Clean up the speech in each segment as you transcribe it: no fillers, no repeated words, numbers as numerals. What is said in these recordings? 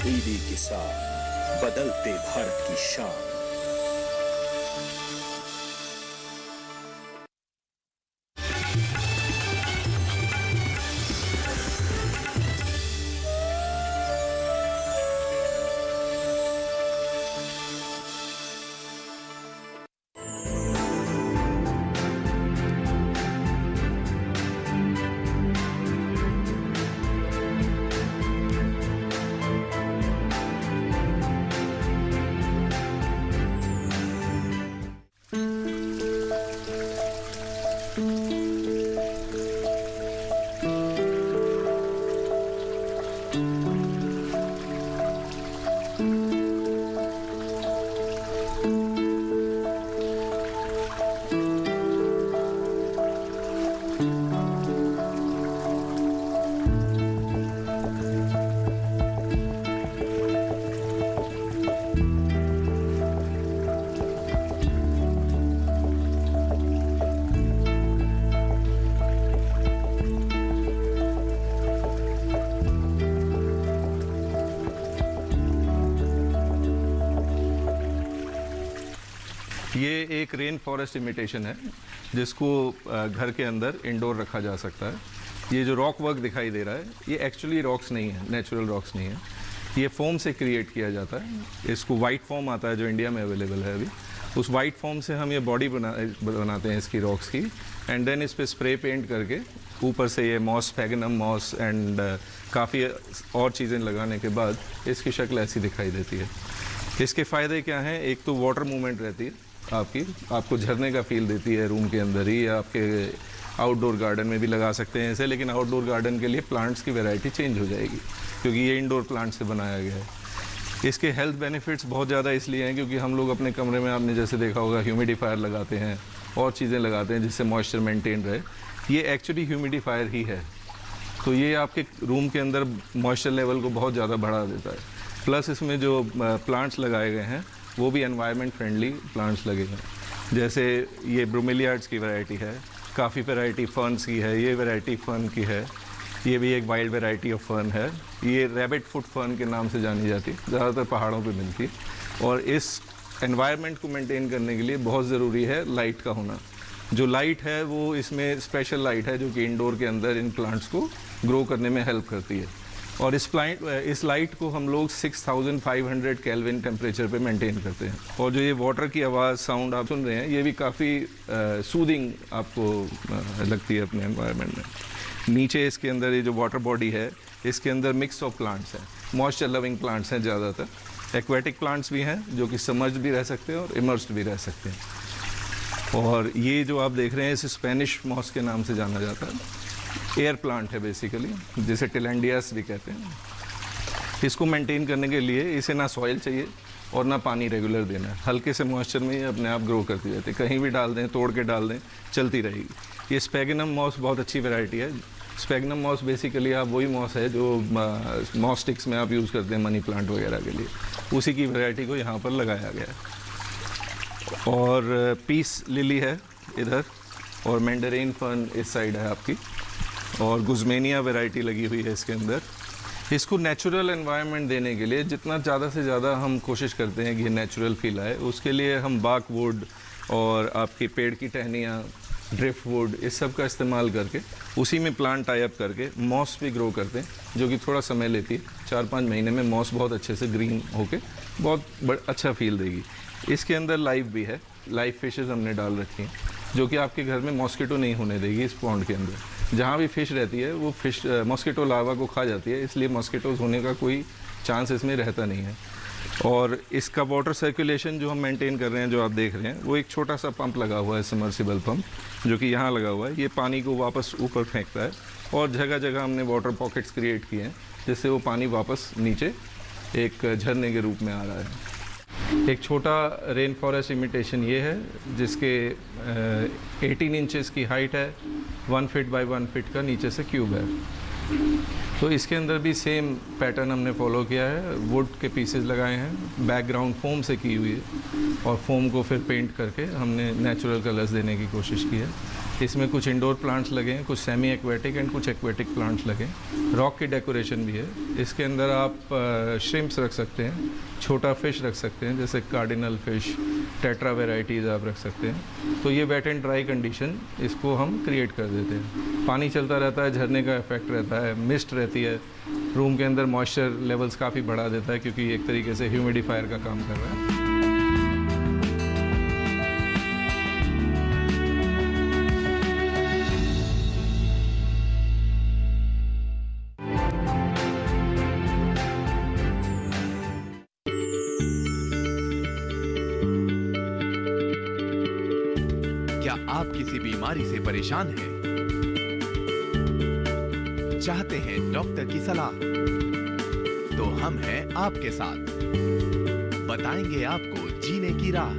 तब्दीली के साथ बदलते भारत की शान। ये एक रेन फॉरेस्ट इमिटेशन है जिसको घर के अंदर इंडोर रखा जा सकता है। ये जो रॉक वर्क दिखाई दे रहा है ये एक्चुअली रॉक्स नहीं है, नेचुरल रॉक्स नहीं है, ये फोम से क्रिएट किया जाता है। इसको वाइट फोम आता है जो इंडिया में अवेलेबल है अभी, उस वाइट फोम से हम ये बॉडी बनाते हैं इसकी रॉक्स की, एंड देन इस पर स्प्रे पेंट करके ऊपर से ये मॉस, स्पैगनम मॉस एंड काफ़ी और चीज़ें लगाने के बाद इसकी शक्ल ऐसी दिखाई देती है। इसके फ़ायदे क्या हैं? एक तो वाटर मूवमेंट रहती है आपको झरने का फील देती है रूम के अंदर ही, या आपके आउटडोर गार्डन में भी लगा सकते हैं इसे, लेकिन आउटडोर गार्डन के लिए प्लांट्स की वैरायटी चेंज हो जाएगी क्योंकि ये इंडोर प्लांट से बनाया गया है। इसके हेल्थ बेनिफिट्स बहुत ज़्यादा इसलिए हैं क्योंकि हम लोग अपने कमरे में, आपने जैसे देखा होगा, ह्यूमिडिफायर लगाते हैं और चीज़ें लगाते हैं जिससे मॉइस्चर मेंटेन रहे। ये एक्चुअली ह्यूमिडिफायर ही है, तो ये आपके रूम के अंदर मॉइस्चर लेवल को बहुत ज़्यादा बढ़ा देता है। प्लस इसमें जो प्लांट्स लगाए गए हैं वो भी एनवायरनमेंट फ्रेंडली प्लांट्स लगे हैं, जैसे ये ब्रोमेलियाड्स की वैरायटी है, काफ़ी वैरायटी फर्न्स की है, ये वैरायटी फर्न की है, ये भी एक वाइल्ड वैरायटी ऑफ फर्न है। ये रैबिट फुट फर्न के नाम से जानी जाती है, ज़्यादातर पहाड़ों पे मिलती है। और इस एनवायरनमेंट को मेंटेन करने के लिए बहुत ज़रूरी है लाइट का होना। जो लाइट है वो इसमें स्पेशल लाइट है जो कि इंडोर के अंदर इन प्लांट्स को ग्रो करने में हेल्प करती है। और इस लाइट को हम लोग 6500 केल्विन टेम्परेचर पे मेंटेन करते हैं। और जो ये वाटर की आवाज़, साउंड आप सुन रहे हैं, ये भी काफ़ी सूदिंग आपको लगती है अपने एनवायरनमेंट में। नीचे इसके अंदर ये जो वाटर बॉडी है, इसके अंदर मिक्स ऑफ प्लांट्स हैं, मॉइस्चर लविंग प्लांट्स हैं ज़्यादातर। एक्वेटिक प्लांट्स भी हैं जो कि सबमर्ज्ड भी रह सकते हैं और इमर्स्ड भी रह सकते हैं। और ये जो आप देख रहे हैं इसे स्पेनिश मॉस के नाम से जाना जाता है। एयर प्लांट है बेसिकली, जिसे टिलेंडियास भी कहते हैं। इसको मेंटेन करने के लिए इसे ना सॉइल चाहिए और ना पानी रेगुलर देना है, हल्के से मॉइस्चर में ये अपने आप ग्रो करती रहती है। कहीं भी डाल दें, तोड़ के डाल दें, चलती रहेगी। ये स्पैगनम मॉस बहुत अच्छी वैरायटी है। स्पैगनम मॉस बेसिकली आप वही मॉस है जो मॉस स्टिक्स में आप यूज़ करते हैं मनी प्लांट वगैरह के लिए, उसी की वैरायटी को यहाँ पर लगाया गया है। और पीस लिली है इधर, और मैंडरीन फर्न इस साइड है आपकी, और गुज़मेनिया वैरायटी लगी हुई है इसके अंदर। इसको नेचुरल एनवायरनमेंट देने के लिए जितना ज़्यादा से ज़्यादा हम कोशिश करते हैं कि ये नेचुरल फील आए, उसके लिए हम बाक वुड और आपकी पेड़ की टहनियाँ, ड्रिफ्ट वुड, इस सब का इस्तेमाल करके उसी में प्लांट टाई अप करके मॉस भी ग्रो करते हैं, जो कि थोड़ा समय लेती है। 4-5 महीने में मॉस बहुत अच्छे से ग्रीन होके बहुत अच्छा फील देगी। इसके अंदर लाइव भी है, लाइव फिशेज़ हमने डाल रखी हैं जो कि आपके घर में मॉस्किटो नहीं होने देगी। इस पॉन्ड के अंदर जहाँ भी फ़िश रहती है वो फ़िश मॉस्किटो लार्वा को खा जाती है, इसलिए मॉस्किटोज़ होने का कोई चांस इसमें रहता नहीं है। और इसका वाटर सर्कुलेशन जो हम मेंटेन कर रहे हैं, जो आप देख रहे हैं, वो एक छोटा सा पंप लगा हुआ है, सबमर्सिबल पंप, जो कि यहाँ लगा हुआ है। ये पानी को वापस ऊपर फेंकता है और जगह जगह हमने वाटर पॉकेट्स क्रिएट किए हैं जिससे वो पानी वापस नीचे एक झरने के रूप में आ रहा है। एक छोटा रेन फॉरेस्ट इमिटेशन ये है जिसके 18 इंचेस की हाइट है, 1 फीट बाय 1 फीट का नीचे से क्यूब है। तो इसके अंदर भी सेम पैटर्न हमने फॉलो किया है, वुड के पीसेस लगाए हैं, बैकग्राउंड फोम से की हुई है और फोम को फिर पेंट करके हमने नेचुरल कलर्स देने की कोशिश की है। इसमें कुछ इंडोर प्लांट्स लगे हैं, कुछ सेमी एक्वेटिक एंड कुछ एक्वेटिक प्लांट्स लगे हैं। रॉक की डेकोरेशन भी है। इसके अंदर आप श्रिम्प्स रख सकते हैं, छोटा फिश रख सकते हैं, जैसे कार्डिनल फिश, टेट्रा वेराइटीज़ आप रख सकते हैं। तो ये वेट एंड ड्राई कंडीशन इसको हम क्रिएट कर देते हैं। पानी चलता रहता है, झरने का इफेक्ट रहता है, मिस्ट रहती है, रूम के अंदर मॉइस्चर लेवल्स काफ़ी बढ़ा देता है, क्योंकि एक तरीके से ह्यूमिडिफायर का काम कर रहा है। क्या आप किसी बीमारी से परेशान हैं? चाहते हैं डॉक्टर की सलाह? तो हम हैं आपके साथ। बताएंगे आपको जीने की राह।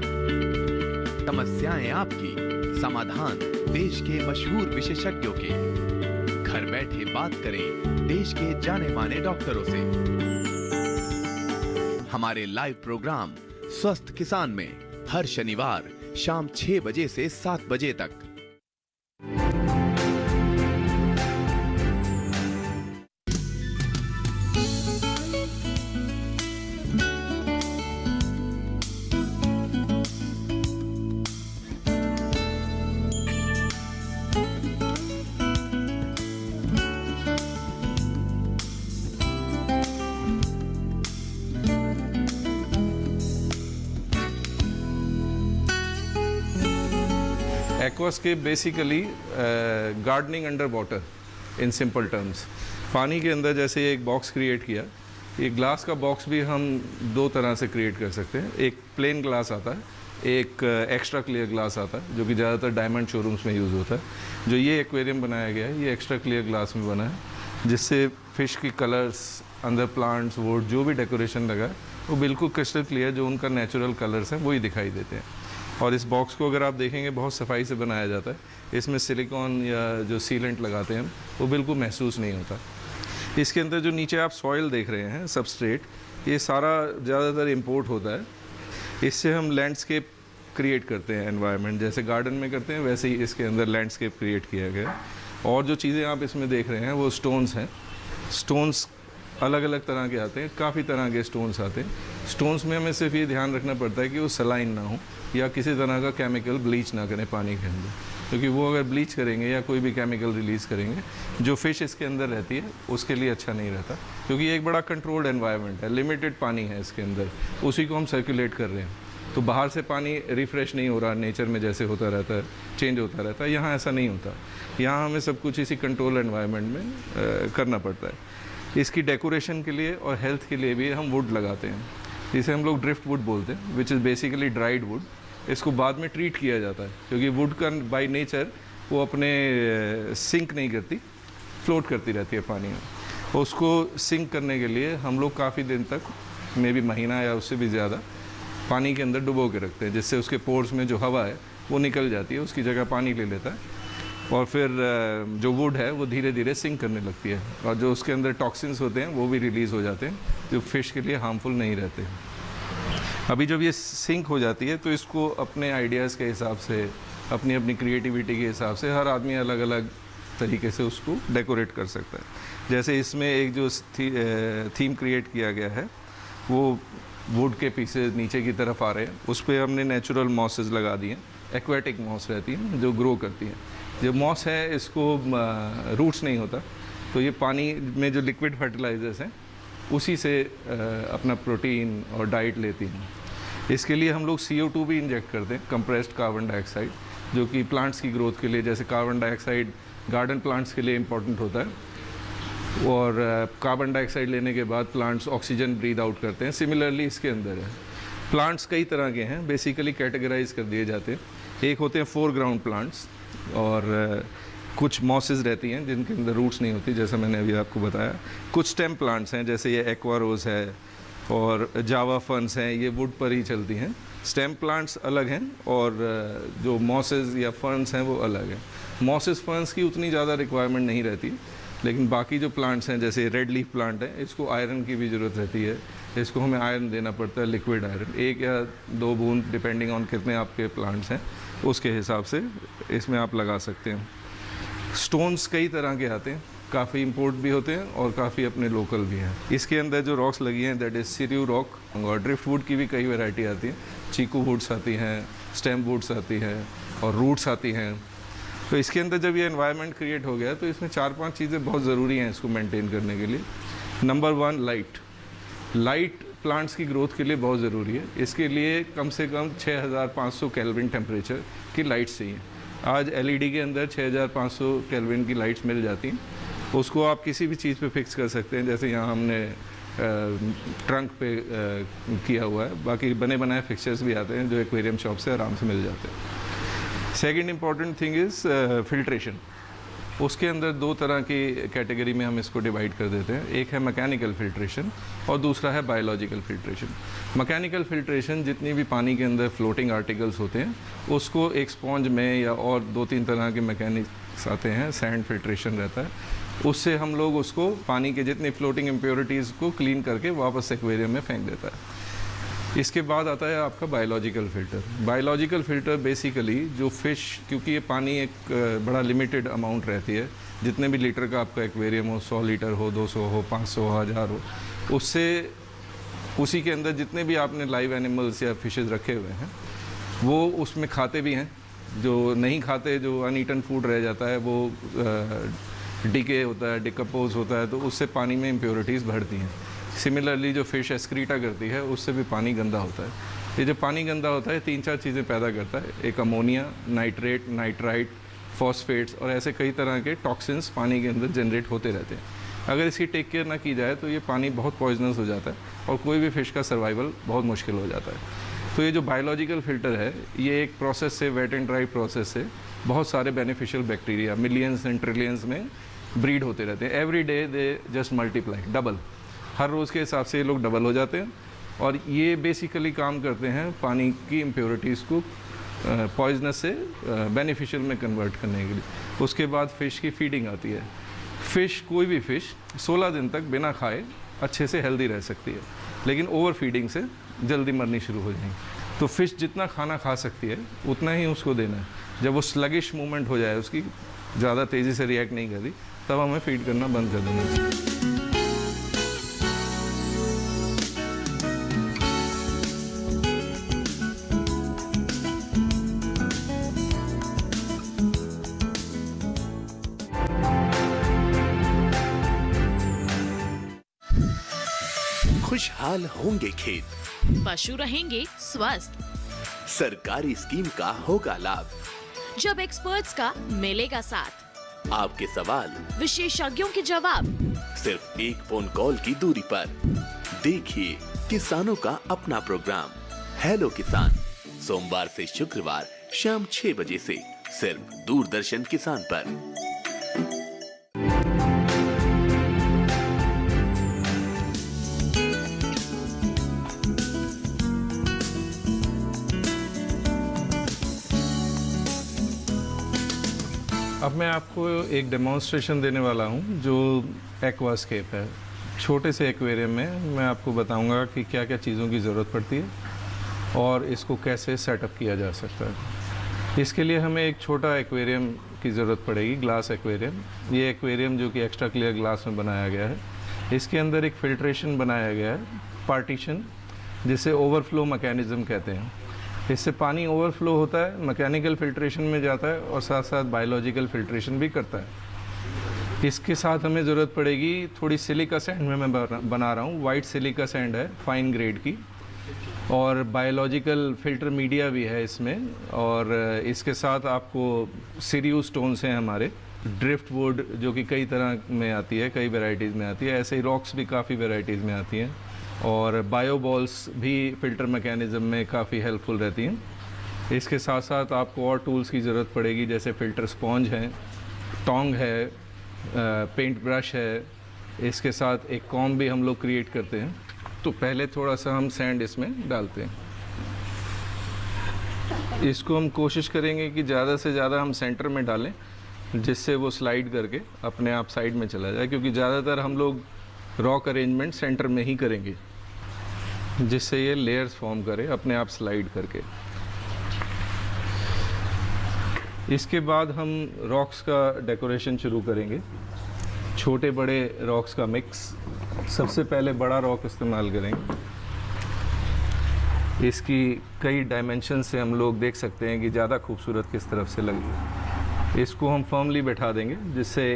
समस्याएं आपकी, समाधान देश के मशहूर विशेषज्ञों के। घर बैठे बात करें देश के जाने माने डॉक्टरों से। हमारे लाइव प्रोग्राम स्वस्थ किसान में हर शनिवार शाम 6 बजे से 7 बजे तक। Aquascape basically gardening under water in simple terms. पानी के अंदर जैसे एक बॉक्स क्रिएट किया, ये ग्लास का बॉक्स भी हम दो तरह से क्रिएट कर सकते हैं। एक प्लेन ग्लास आता है, एक एक्स्ट्रा क्लियर ग्लास आता है, जो कि ज़्यादातर डायमंड शोरूम्स में यूज़ होता है। जो ये एक्वेरियम बनाया गया है, ये एक्स्ट्रा क्लियर ग्लास में बना है, जिससे फ़िश की कलर्स, अंदर प्लांट्स, वुड, जो भी डेकोरेशन लगा है वो बिल्कुल क्रिस्टल क्लियर, जो उनका नेचुरल कलर्स हैं वही दिखाई देते हैं। और इस बॉक्स को अगर आप देखेंगे बहुत सफाई से बनाया जाता है। इसमें सिलिकॉन या जो सीलेंट लगाते हैं वो बिल्कुल महसूस नहीं होता। इसके अंदर जो नीचे आप सॉइल देख रहे हैं, सबस्ट्रेट, ये सारा ज़्यादातर इंपोर्ट होता है। इससे हम लैंडस्केप क्रिएट करते हैं, एनवायरनमेंट जैसे गार्डन में करते हैं वैसे ही इसके अंदर लैंडस्केप क्रिएट किया गया। और जो चीज़ें आप इसमें देख रहे हैं वो स्टोन्स हैं। स्टोन्स अलग अलग तरह के आते हैं, काफ़ी तरह के स्टोन्स आते हैं। स्टोन्स में हमें सिर्फ ये ध्यान रखना पड़ता है कि वो सलाइन ना हो या किसी तरह का केमिकल ब्लीच ना करें पानी के अंदर, क्योंकि वो अगर ब्लीच करेंगे या कोई भी केमिकल रिलीज़ करेंगे, जो फ़िश इसके अंदर रहती है उसके लिए अच्छा नहीं रहता, क्योंकि ये एक बड़ा कंट्रोल्ड एनवायरनमेंट है, लिमिटेड पानी है इसके अंदर, उसी को हम सर्कुलेट कर रहे हैं। तो बाहर से पानी रिफ़्रेश नहीं हो रहा, नेचर में जैसे होता रहता है, चेंज होता रहता है, यहाँ ऐसा नहीं होता। यहाँ हमें सब कुछ इसी कंट्रोल एनवायरनमेंट में करना पड़ता है। इसकी डेकोरेशन के लिए और हेल्थ के लिए भी हम वुड लगाते हैं, जिसे हम लोग ड्रिफ्ट वुड बोलते हैं, which is basically dried would. इसको बाद में ट्रीट किया जाता है, क्योंकि वुड का बाय नेचर वो अपने सिंक नहीं करती, फ्लोट करती रहती है पानी में। उसको सिंक करने के लिए हम लोग काफ़ी दिन तक, मे बी महीना या उससे भी ज़्यादा, पानी के अंदर डुबो के रखते हैं, जिससे उसके पोर्स में जो हवा है वो निकल जाती है, उसकी जगह पानी ले लेता है, और फिर जो वुड है वो धीरे धीरे सिंक करने लगती है, और जो उसके अंदर टॉक्सिन्स होते हैं वो भी रिलीज़ हो जाते हैं, जो फ़िश के लिए हार्मफुल नहीं रहते। अभी जब ये सिंक हो जाती है तो इसको अपने आइडियाज़ के हिसाब से, अपनी अपनी क्रिएटिविटी के हिसाब से हर आदमी अलग अलग तरीके से उसको डेकोरेट कर सकता है। जैसे इसमें एक जो थीम क्रिएट किया गया है, वो वुड के पीसेस नीचे की तरफ आ रहे हैं, उस पर हमने नेचुरल मॉसेस लगा दिए हैं। एक्वेटिक मॉस रहती है जो ग्रो करती है। जो मॉस है इसको रूट्स नहीं होता, तो ये पानी में जो लिक्विड फर्टिलाइजर्स हैं उसी से अपना प्रोटीन और डाइट लेती हैं। इसके लिए हम लोग CO2 भी इंजेक्ट करते हैं, कंप्रेस्ड कार्बन डाइऑक्साइड, जो कि प्लांट्स की ग्रोथ के लिए, जैसे कार्बन डाइऑक्साइड गार्डन प्लांट्स के लिए इम्पॉर्टेंट होता है, और कार्बन डाइऑक्साइड लेने के बाद प्लांट्स ऑक्सीजन ब्रीद आउट करते हैं। सिमिलरली इसके अंदर है। प्लांट्स कई तरह के हैं, बेसिकली कैटेगराइज कर दिए जाते हैं। एक होते हैं फोरग्राउंड प्लांट्स, और कुछ मॉसेस रहती हैं जिनके अंदर रूट्स नहीं होती, जैसा मैंने अभी आपको बताया। कुछ स्टेम प्लांट्स हैं, जैसे ये एक्वा रोज़ है और जावा फर्न्स हैं, ये वुड पर ही चलती हैं। स्टेम प्लांट्स अलग हैं और जो मॉसेस या फर्न्स हैं वो अलग हैं। मॉसेस फर्न्स की उतनी ज़्यादा रिक्वायरमेंट नहीं रहती, लेकिन बाकी जो प्लांट्स हैं, जैसे रेड लीफ प्लांट है, इसको आयरन की भी ज़रूरत रहती है। इसको हमें आयरन देना पड़ता है, लिक्विड आयरन, 1 या 2 बूंद डिपेंडिंग ऑन कितने आपके प्लांट्स हैं। उसके हिसाब से इसमें आप लगा सकते हैं। स्टोन्स कई तरह के आते हैं, काफ़ी इंपोर्ट भी होते हैं और काफ़ी अपने लोकल भी हैं। इसके अंदर जो रॉक्स लगी हैं दैट इज़ सिरियू रॉक, और ड्रिफ्ट वुड की भी कई वैरायटी आती है। चीकू वुड्स आती हैं, स्टेम वुड्स आती हैं और रूट्स आती हैं। तो इसके अंदर जब ये एनवायरनमेंट क्रिएट हो गया तो इसमें 4-5 चीज़ें बहुत ज़रूरी हैं इसको मेंटेन करने के लिए। नंबर 1 लाइट प्लांट्स की ग्रोथ के लिए बहुत ज़रूरी है। इसके लिए कम से कम 6500 केल्विन टेम्परेचर की लाइट्स चाहिए। आज एलईडी के अंदर 6500 केल्विन की लाइट्स मिल जाती हैं। उसको आप किसी भी चीज़ पे फिक्स कर सकते हैं, जैसे यहाँ हमने ट्रंक पे किया हुआ है। बाकी बने बनाए फिक्सचर्स भी आते हैं जो एक्वेरियम शॉप से आराम से मिल जाते हैं। Second important thing is filtration. उसके अंदर 2 तरह की कैटेगरी में हम इसको डिवाइड कर देते हैं। एक है मैकेनिकल फिल्ट्रेशन और दूसरा है बायोलॉजिकल फिल्ट्रेशन। मैकेनिकल फिल्ट्रेशन जितनी भी पानी के अंदर फ्लोटिंग आर्टिकल्स होते हैं उसको एक स्पॉन्ज में या और 2-3 तरह के मैकेनिक्स आते हैं, सैंड फिल्ट्रेशन रहता है, उससे हम लोग उसको पानी के जितनी फ्लोटिंग इम्प्योरिटीज़ को क्लीन करके वापस एक्वेरियम में फेंक देता है। इसके बाद आता है आपका biological filter. Biological filter basically जो फ़िश, क्योंकि ये पानी एक बड़ा लिमिटेड अमाउंट रहती है, जितने भी लीटर का आपका एक्वेरियम हो, 100 लीटर हो, 200 हो, 500 हो, 1000 हो, उससे उसी के अंदर जितने भी आपने लाइव एनिमल्स या फिशेज़ रखे हुए हैं वो उसमें खाते भी हैं। जो नहीं खाते, जो अनईटन फूड रह जाता है, वो डिके होता है, डिकम्पोज होता है, तो उससे पानी में इम्प्योरिटीज़ बढ़ती हैं। सिमिलरली जो फ़िश एक्सक्रीटा करती है उससे भी पानी गंदा होता है। ये जो पानी गंदा होता है 3-4 चीज़ें पैदा करता है। एक अमोनिया, नाइट्रेट, नाइट्राइट, फॉस्फेट्स और ऐसे कई तरह के टॉक्सिन्स पानी के अंदर जनरेट होते रहते हैं। अगर इसकी टेक केयर ना की जाए तो ये पानी बहुत पॉइजनस हो जाता है और कोई भी फ़िश का सर्वाइवल बहुत मुश्किल हो जाता है। तो ये जो बायोलॉजिकल फ़िल्टर है, ये एक प्रोसेस से, वेट एंड ड्राई प्रोसेस से बहुत सारे beneficial bacteria millions and trillions में ब्रीड होते रहते हैं। Every day they just multiply, double. हर रोज़ के हिसाब से ये लोग डबल हो जाते हैं और ये बेसिकली काम करते हैं पानी की इम्प्योरिटीज़ को पॉइजनस से बेनिफिशियल में कन्वर्ट करने के लिए। उसके बाद फ़िश की फीडिंग आती है। फ़िश, कोई भी फ़िश 16 दिन तक बिना खाए अच्छे से हेल्दी रह सकती है, लेकिन ओवर फीडिंग से जल्दी मरनी शुरू हो जाएंगी। तो फ़िश जितना खाना खा सकती है उतना ही उसको देना है। जब वो स्लगिश मूवमेंट हो जाए, उसकी ज़्यादा तेज़ी से रिएक्ट नहीं करती, तब हमें फीड करना बंद कर देना चाहिए। खुशहाल होंगे खेत, पशु रहेंगे स्वस्थ, सरकारी स्कीम का होगा लाभ, जब एक्सपर्ट्स का मिलेगा साथ, आपके सवाल विशेषज्ञों के जवाब, सिर्फ एक फोन कॉल की दूरी पर। देखिए किसानों का अपना प्रोग्राम हेलो किसान, सोमवार से शुक्रवार शाम 6 बजे से सिर्फ दूरदर्शन किसान पर। अब मैं आपको एक डेमोन्स्ट्रेशन देने वाला हूं जो एक्वास्केप है। छोटे से एक्वेरियम में मैं आपको बताऊंगा कि क्या क्या चीज़ों की ज़रूरत पड़ती है और इसको कैसे सेटअप किया जा सकता है। इसके लिए हमें एक छोटा एक्वेरियम की ज़रूरत पड़ेगी, ग्लास एक्वेरियम। ये एक्वेरियम जो कि एक्स्ट्रा क्लियर ग्लास में बनाया गया है, इसके अंदर एक फ़िल्ट्रेशन बनाया गया है, पार्टीशन, जिसे ओवरफ्लो मैकेनिज़्म कहते हैं। इससे पानी ओवरफ्लो होता है, मैकेनिकल फ़िल्ट्रेशन में जाता है और साथ साथ बायोलॉजिकल फ़िल्ट्रेशन भी करता है। इसके साथ हमें ज़रूरत पड़ेगी थोड़ी सिलिका सैंड में मैं बना रहा हूँ, वाइट सिलिका सैंड है, फाइन ग्रेड की, और बायोलॉजिकल फ़िल्टर मीडिया भी है इसमें। और इसके साथ आपको सिरियू स्टोन्स हैं हमारे, ड्रिफ्ट वुड जो कि कई तरह में आती है, कई वेराइटीज़ में आती है, ऐसे ही रॉक्स भी काफ़ी वेराइटीज़ में आती हैं, और बायो बॉल्स भी फ़िल्टर मैकेनिज़्म में काफ़ी हेल्पफुल रहती हैं। इसके साथ साथ आपको और टूल्स की ज़रूरत पड़ेगी, जैसे फ़िल्टर स्पॉन्ज है, टोंग है, पेंट ब्रश है। इसके साथ एक कॉम्ब भी हम लोग क्रिएट करते हैं। तो पहले थोड़ा सा हम सैंड इसमें डालते हैं। इसको हम कोशिश करेंगे कि ज़्यादा से ज़्यादा हम सेंटर में डालें, जिससे वो स्लाइड करके अपने आप साइड में चला जाए, क्योंकि ज़्यादातर हम लोग रॉक अरेंजमेंट सेंटर में ही करेंगे, जिससे ये लेयर्स फॉर्म करे अपने आप स्लाइड करके। इसके बाद हम रॉक्स का डेकोरेशन शुरू करेंगे। छोटे बड़े रॉक्स का मिक्स। सबसे पहले बड़ा रॉक इस्तेमाल करेंगे। इसकी कई डायमेंशन से हम लोग देख सकते हैं कि ज़्यादा खूबसूरत किस तरफ से लगी। इसको हम फर्मली बैठा देंगे जिससे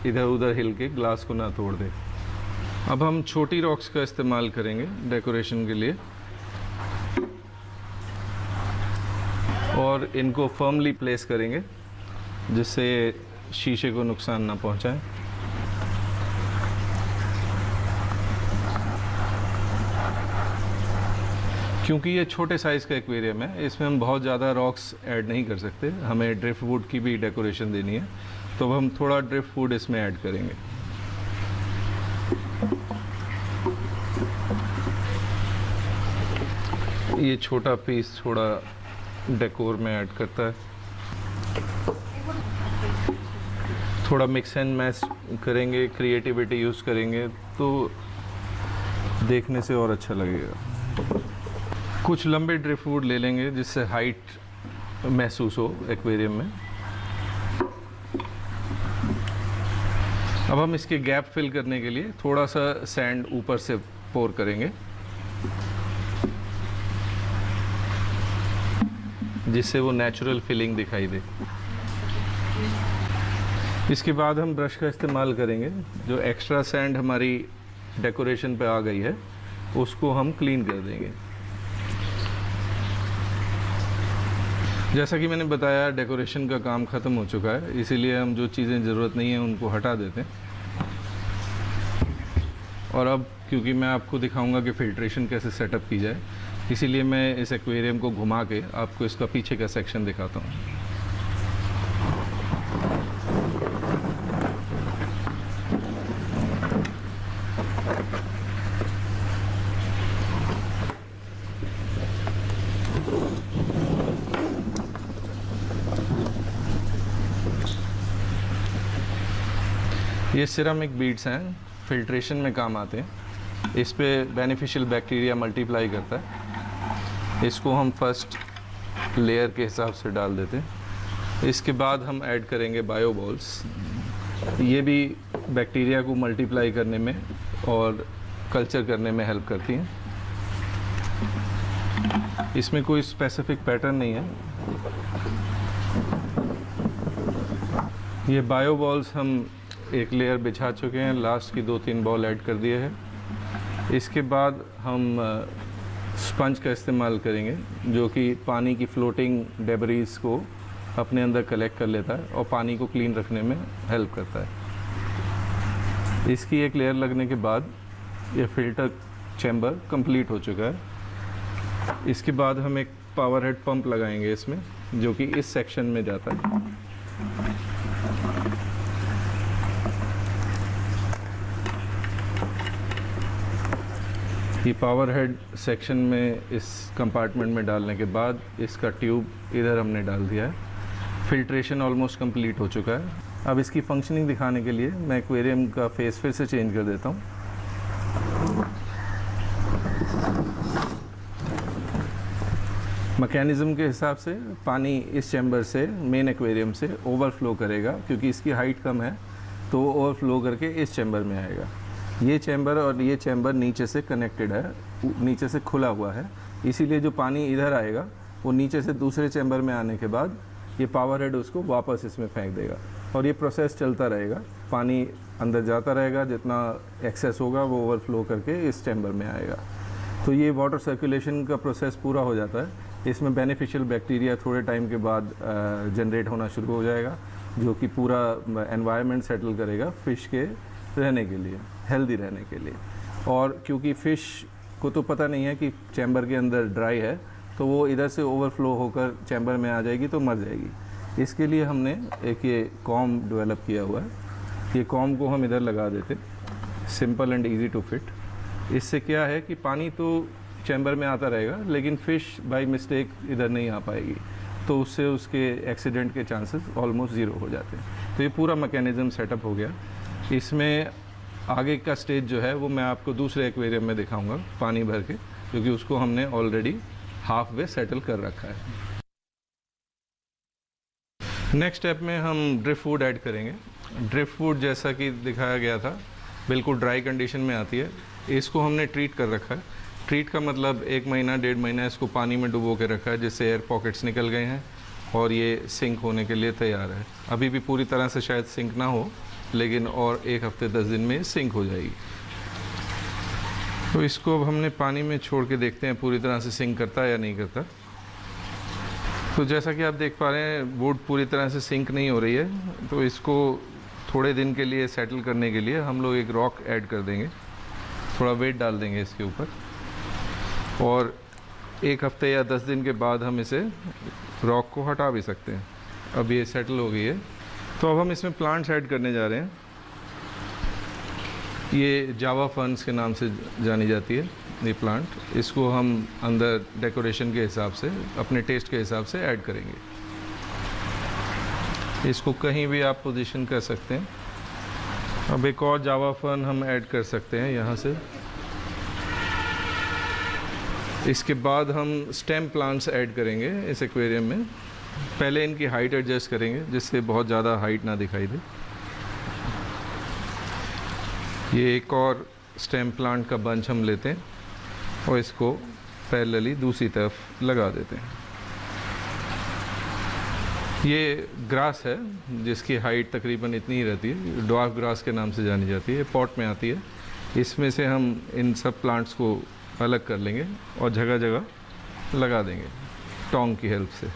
इधर उधर हिल के ग्लास को ना तोड़ दे। अब हम छोटी रॉक्स का इस्तेमाल करेंगे डेकोरेशन के लिए और इनको फर्मली प्लेस करेंगे जिससे शीशे को नुकसान ना पहुंचाए। क्योंकि ये छोटे साइज़ का एक्वेरियम है, इसमें हम बहुत ज़्यादा रॉक्स ऐड नहीं कर सकते, हमें ड्रिफ्ट वुड की भी डेकोरेशन देनी है, तो अब हम थोड़ा ड्रिफ्ट वुड इसमें ऐड करेंगे। ये छोटा पीस थोड़ा डेकोर में ऐड करता है। थोड़ा मिक्स एंड मैच करेंगे, क्रिएटिविटी यूज़ करेंगे तो देखने से और अच्छा लगेगा। कुछ लंबे ड्रिफ्ट वुड ले लेंगे जिससे हाइट महसूस हो एक्वेरियम में। अब हम इसके गैप फिल करने के लिए थोड़ा सा सैंड ऊपर से पोर करेंगे जिससे वो नेचुरल फिलिंग दिखाई दे। इसके बाद हम ब्रश का इस्तेमाल करेंगे। जो एक्स्ट्रा सैंड हमारी डेकोरेशन पे आ गई है उसको हम क्लीन कर देंगे। जैसा कि मैंने बताया डेकोरेशन का काम ख़त्म हो चुका है, इसीलिए हम जो चीज़ें ज़रूरत नहीं है उनको हटा देते हैं। और अब क्योंकि मैं आपको दिखाऊंगा कि फ़िल्ट्रेशन कैसे सेटअप की जाए, इसीलिए मैं इस एक्वेरियम को घुमा के आपको इसका पीछे का सेक्शन दिखाता हूँ। ये सिरामिक बीड्स हैं, फिल्ट्रेशन में काम आते हैं। इस पे बेनिफिशियल बैक्टीरिया मल्टीप्लाई करता है। इसको हम फर्स्ट लेयर के हिसाब से डाल देते हैं। इसके बाद हम ऐड करेंगे बायो बॉल्स। ये भी बैक्टीरिया को मल्टीप्लाई करने में और कल्चर करने में हेल्प करती हैं। इसमें कोई स्पेसिफिक पैटर्न नहीं है। ये बायो बॉल्स हम एक लेयर बिछा चुके हैं, लास्ट की 2-3 बॉल ऐड कर दिए हैं। इसके बाद हम स्पंज का इस्तेमाल करेंगे जो कि पानी की फ्लोटिंग डेबरीज को अपने अंदर कलेक्ट कर लेता है और पानी को क्लीन रखने में हेल्प करता है। इसकी एक लेयर लगने के बाद ये फिल्टर चैम्बर कंप्लीट हो चुका है। इसके बाद हम एक पावर हेड पंप लगाएंगे इसमें जो कि इस सेक्शन में जाता है। ये पावर हेड सेक्शन में इस कंपार्टमेंट में डालने के बाद इसका ट्यूब इधर हमने डाल दिया है। फिल्ट्रेशन ऑलमोस्ट कंप्लीट हो चुका है। अब इसकी फंक्शनिंग दिखाने के लिए मैं एक्वेरियम का फेस फिर से चेंज कर देता हूँ। मैकेनिज़्म के हिसाब से पानी इस चैम्बर से मेन एक्वेरियम से ओवरफ्लो करेगा, क्योंकि इसकी हाइट कम है तो ओवरफ्लो करके इस चैम्बर में आएगा। ये चैम्बर और ये चैम्बर नीचे से कनेक्टेड है, नीचे से खुला हुआ है, इसीलिए जो पानी इधर आएगा वो नीचे से दूसरे चैम्बर में आने के बाद ये पावर हेड उसको वापस इसमें फेंक देगा और ये प्रोसेस चलता रहेगा। पानी अंदर जाता रहेगा, जितना एक्सेस होगा वो ओवरफ्लो करके इस चैम्बर में आएगा। तो ये वाटर सर्कुलेशन का प्रोसेस पूरा हो जाता है। इसमें बेनिफिशियल बैक्टीरिया थोड़े टाइम के बाद जनरेट होना शुरू हो जाएगा जो कि पूरा एनवायरनमेंट सेटल करेगा फ़िश के रहने के लिए, हेल्दी रहने के लिए। और क्योंकि फ़िश को तो पता नहीं है कि चैम्बर के अंदर ड्राई है, तो वो इधर से ओवरफ्लो होकर चैम्बर में आ जाएगी तो मर जाएगी। इसके लिए हमने एक ये कॉम डेवलप किया हुआ है। ये कॉम को हम इधर लगा देते, simple and easy to fit. इससे क्या है कि पानी तो चैम्बर में आता रहेगा लेकिन फ़िश बाय मिस्टेक इधर नहीं आ पाएगी, तो उससे उसके एक्सीडेंट के चांसेस ऑलमोस्ट ज़ीरो हो जाते हैं। तो ये पूरा मैकेनिज़्म सेटअप हो गया। इसमें आगे का स्टेज जो है वो मैं आपको दूसरे एक्वेरियम में दिखाऊंगा पानी भर के, क्योंकि उसको हमने ऑलरेडी हाफ वे सेटल कर रखा है। नेक्स्ट स्टेप में हम ड्रिफ्ट वुड ऐड करेंगे। ड्रिफ्ट वुड जैसा कि दिखाया गया था बिल्कुल ड्राई कंडीशन में आती है। इसको हमने ट्रीट कर रखा है। ट्रीट का मतलब 1 महीना 1.5 महीना इसको पानी में डुबो के रखा है, जिससे एयर पॉकेट्स निकल गए हैं और ये सिंक होने के लिए तैयार है। अभी भी पूरी तरह से शायद सिंक ना हो, लेकिन और 1 हफ्ते 10 दिन में सिंक हो जाएगी। तो इसको अब हमने पानी में छोड़ के देखते हैं पूरी तरह से सिंक करता है या नहीं करता। तो जैसा कि आप देख पा रहे हैं वुड पूरी तरह से सिंक नहीं हो रही है, तो इसको थोड़े दिन के लिए सेटल करने के लिए हम लोग एक रॉक ऐड कर देंगे, थोड़ा वेट डाल देंगे इसके ऊपर, और 1 हफ्ते या 10 दिन के बाद हम इसे रॉक को हटा भी सकते हैं। अब ये सेटल हो गई है। तो अब हम इसमें प्लांट्स ऐड करने जा रहे हैं। ये जावा फर्न्स के नाम से जानी जाती है ये प्लांट। इसको हम अंदर डेकोरेशन के हिसाब से, अपने टेस्ट के हिसाब से ऐड करेंगे। इसको कहीं भी आप पोजीशन कर सकते हैं। अब एक और जावा फर्न हम ऐड कर सकते हैं यहाँ से। इसके बाद हम स्टेम प्लांट्स ऐड करेंगे इस एक्वेरियम में। पहले इनकी हाइट एडजस्ट करेंगे जिससे बहुत ज़्यादा हाइट ना दिखाई दे। ये एक और स्टेम प्लांट का बंच हम लेते हैं और इसको पैरेलली दूसरी तरफ लगा देते हैं। ये ग्रास है जिसकी हाइट तकरीबन इतनी ही रहती है, ड्वार्फ ग्रास के नाम से जानी जाती है। पॉट में आती है। इसमें से हम इन सब प्लांट्स को अलग कर लेंगे और जगह जगह लगा देंगे टोंग की हेल्प से।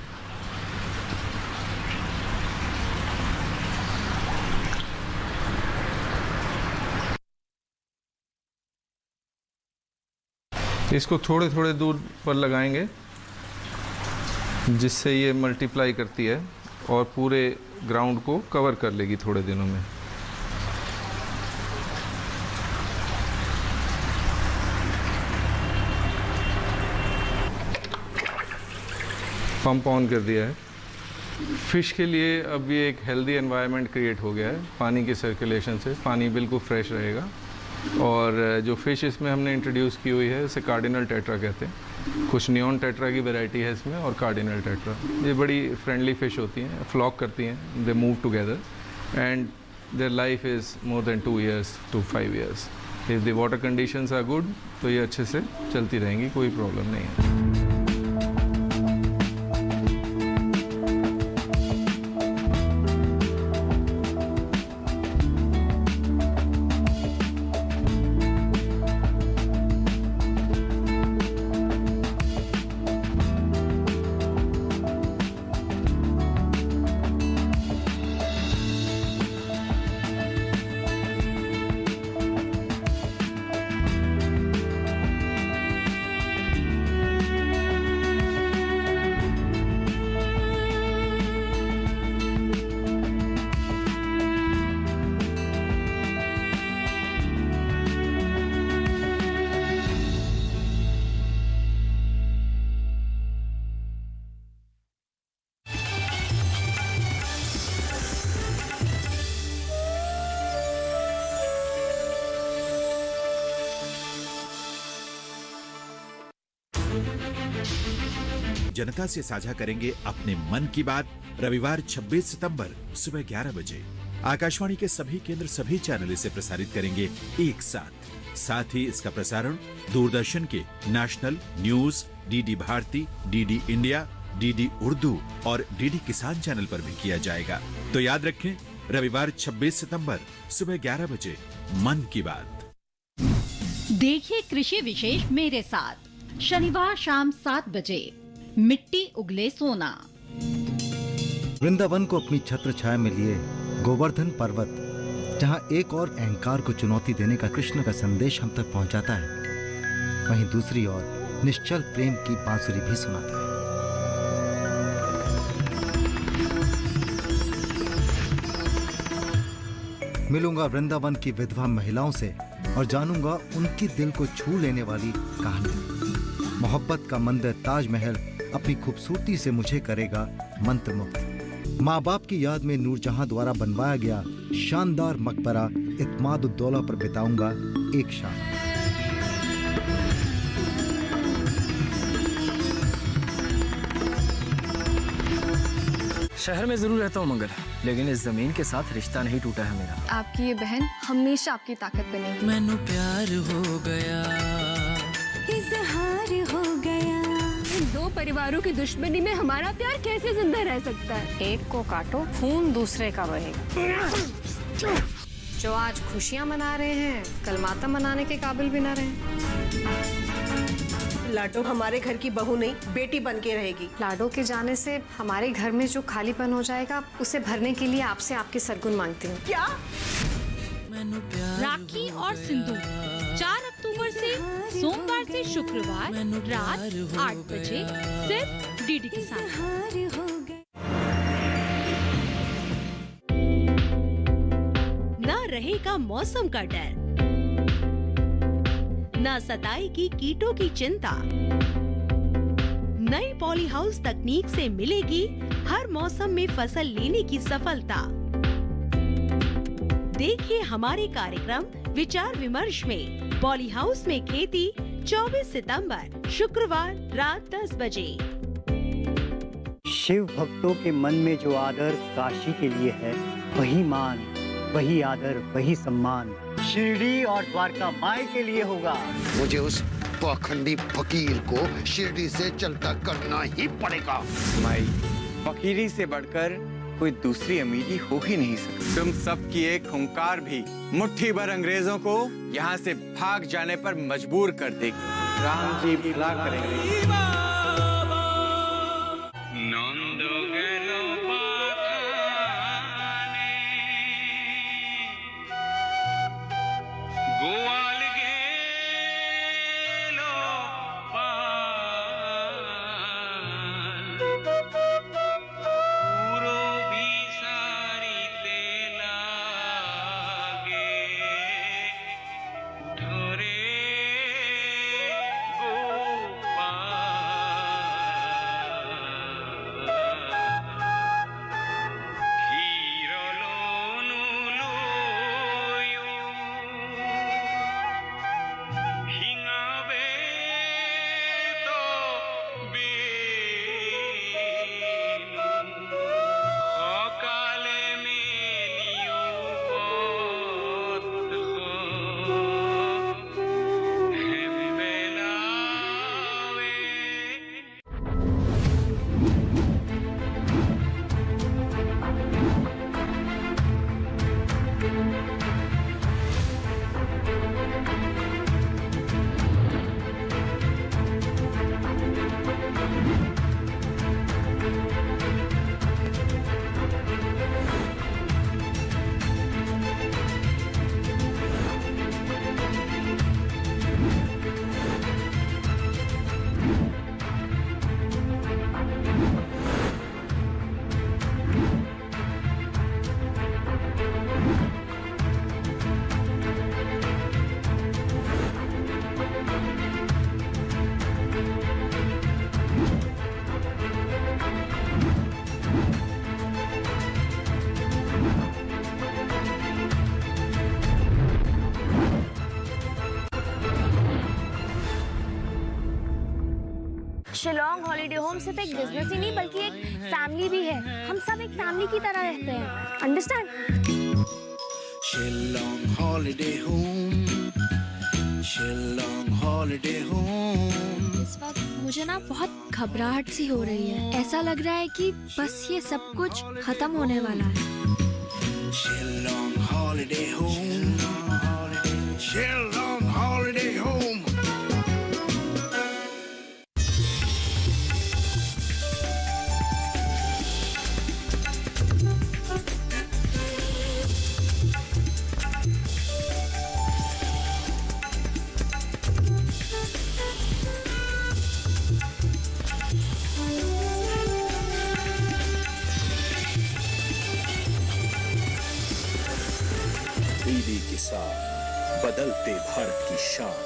इसको थोड़े थोड़े दूर पर लगाएंगे जिससे ये मल्टीप्लाई करती है और पूरे ग्राउंड को कवर कर लेगी थोड़े दिनों में। पंप ऑन कर दिया है। फ़िश के लिए अब ये एक हेल्दी एनवायरनमेंट क्रिएट हो गया है। पानी की सर्कुलेशन से पानी बिल्कुल फ्रेश रहेगा। और जो फ़िश इसमें हमने इंट्रोड्यूस की हुई है इसे कार्डिनल टेट्रा कहते हैं। कुछ नियॉन टेट्रा की वैरायटी है इसमें और कार्डिनल टेट्रा। ये बड़ी फ्रेंडली फ़िश होती हैं, फ्लॉक करती हैं, they move together and their life is more than 2 years to 5 years। If the water conditions are good तो ये अच्छे से चलती रहेंगी, कोई प्रॉब्लम नहीं है। जनता से साझा करेंगे अपने मन की बात रविवार 26 सितंबर सुबह 11 बजे। आकाशवाणी के सभी केंद्र सभी चैनल इसे प्रसारित करेंगे एक साथ ही इसका प्रसारण दूरदर्शन के national news, DD Bharati, DD India, DD Urdu और डीडी किसान चैनल पर भी किया जाएगा। तो याद रखें, रविवार 26 सितंबर सुबह 11 बजे मन की बात। देखिए कृषि विशेष मेरे साथ शनिवार शाम 7 बजे। मिट्टी उगले सोना। वृंदावन को अपनी छत्र छाया में लिए गोवर्धन पर्वत, जहां एक और अहंकार को चुनौती देने का कृष्ण का संदेश हम तक पहुंचाता है, वहीं दूसरी ओर निश्चल प्रेम की बांसुरी भी सुनाता है। मिलूंगा वृंदावन की विधवा महिलाओं से और जानूंगा उनकी दिल को छू लेने वाली कहानी। मोहब्बत का मंदिर ताजमहल अपनी खूबसूरती से मुझे करेगा मंत्रमुग्ध। माँ बाप की याद में नूरजहां द्वारा बनवाया गया शानदार मकबरा इत्माद-उद-दौला पर बिताऊंगा एक शाम। शहर में जरूर रहता हूँ मंगल, लेकिन इस जमीन के साथ रिश्ता नहीं टूटा है मेरा। आपकी ये बहन हमेशा आपकी ताकत बनेगी। मैनू प्यार हो गया, इजहार हो गया। दो परिवारों की दुश्मनी में हमारा प्यार कैसे जिंदा रह सकता है? एक को काटो, खून दूसरे का बहेगा। जो आज खुशियां मना रहे हैं, कल मातम मनाने के काबिल भी ना रहे। लाडो हमारे घर की बहू नहीं, बेटी बन के रहेगी। लाडो के जाने से हमारे घर में जो खालीपन हो जाएगा, उसे भरने के लिए आपसे आपके सरगुन मांगती हूँ। क्या? राखी और सिंदूर 4 अक्टूबर से सोमवार से शुक्रवार रात 8 बजे सिर्फ डीडी के साथ। न रहेगा मौसम का डर, न सताएगी कीटों की चिंता। नई पॉली हाउस तकनीक से मिलेगी हर मौसम में फसल लेने की सफलता। देखिए हमारे कार्यक्रम विचार विमर्श में पॉली हाउस में खेती 24 सितंबर शुक्रवार रात 10 बजे। शिव भक्तों के मन में जो आदर काशी के लिए है, वही मान, वही आदर, वही सम्मान शिरडी और द्वारका माई के लिए होगा। मुझे उस पाखंडी फकीर को शिरडी से चलता करना ही पड़ेगा। माई, फकीरी से बढ़कर कोई दूसरी अमीरी हो ही नहीं सकती। तुम सबकी एक हुंकार भी मुट्ठी भर अंग्रेजों को यहाँ से भाग जाने पर मजबूर कर देगी। राम जी भला करेंगे। शिलोंग हॉलिडे होम सिर्फ एक बिजनेस ही नहीं बल्कि एक फैमिली भी है। हम सब एक फैमिली की तरह रहते हैं, understand? Shillong holiday home, Shillong holiday home. इस वक्त मुझे ना बहुत घबराहट सी हो रही है। ऐसा लग रहा है कि बस ये सब कुछ खत्म होने वाला है। Shillong holiday home, Shillong holiday home. DD के साथ बदलते भारत की शान।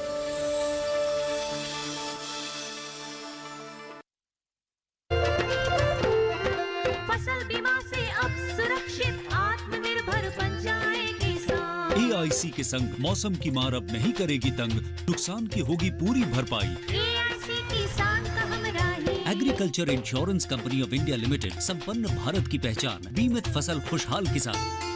फसल बीमा से अब सुरक्षित आत्मनिर्भर बन जाए किसान। AIC के संग मौसम की मार अब नहीं करेगी तंग, नुकसान की होगी पूरी भरपाई। AIC किसान का हमराही। Agriculture insurance company of India limited, संपन्न भारत की पहचान, बीमित फसल खुशहाल किसान।